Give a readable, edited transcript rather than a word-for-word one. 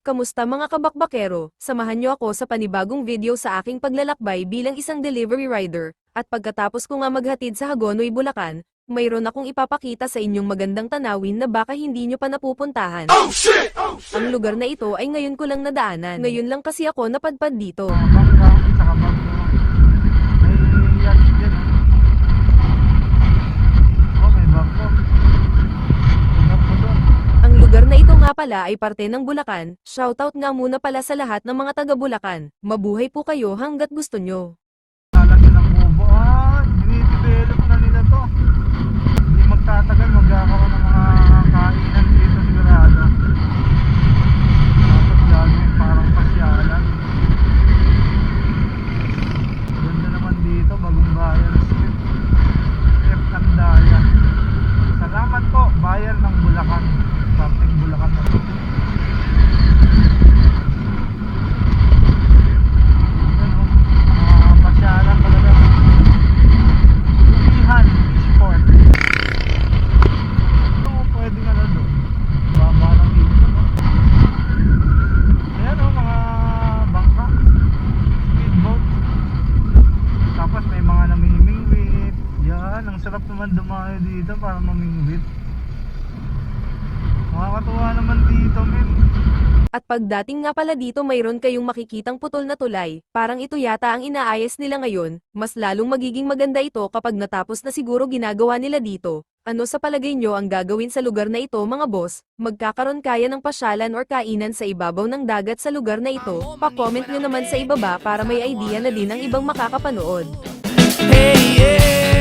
Kamusta mga kabakbakero? Samahan niyo ako sa panibagong video sa aking paglalakbay bilang isang delivery rider, at pagkatapos ko nga maghatid sa Hagonoy, Bulacan, mayroon akong ipapakita sa inyong magandang tanawin na baka hindi nyo pa napupuntahan. Oh shit! Oh shit! Ang lugar na ito ay ngayon ko lang nadaanan. Ngayon lang kasi ako napadpad dito. Bangka, saka bangko. May yacht dyan. Oh, may bangko. Tingnan po doon. Ang lugar na ito nga pala ay parte ng Bulacan. Shoutout nga muna pala sa lahat ng mga taga Bulacan. Mabuhay po kayo hanggat gusto nyo. Lalagyan ng kubo. Dinidevelop na nila to. Hindi magtatagal, magkakaroon ng mga kainan dito sigurado. Tapos gagawin parang pasyalan. Ganda naman dito, Bagong Bayan Street. F. Candaya. Salamat po, bayan ng Bulacan. Something Bulacan na to. Pasyalan talaga. Umihan Sport. Ito pwedeng ano doon. Baba ng dito, no? Ayan o, mga bangka. Speedboat. Tapos may mga namimingwit. Yan, ang sarap naman dumayo dito para mamingwit. Makakatuwa naman dito, men. At pagdating nga pala dito mayroon kayong makikitang putol na tulay, parang ito yata ang inaayos nila ngayon, mas lalong magiging maganda ito kapag natapos na siguro ginagawa nila dito. Ano sa palagay nyo ang gagawin sa lugar na ito mga boss? Magkakaroon kaya ng pasyalan or kainan sa ibabaw ng dagat sa lugar na ito? Pa-comment nyo naman sa ibaba para may idea na din ang ibang makakapanood. Hey, yeah!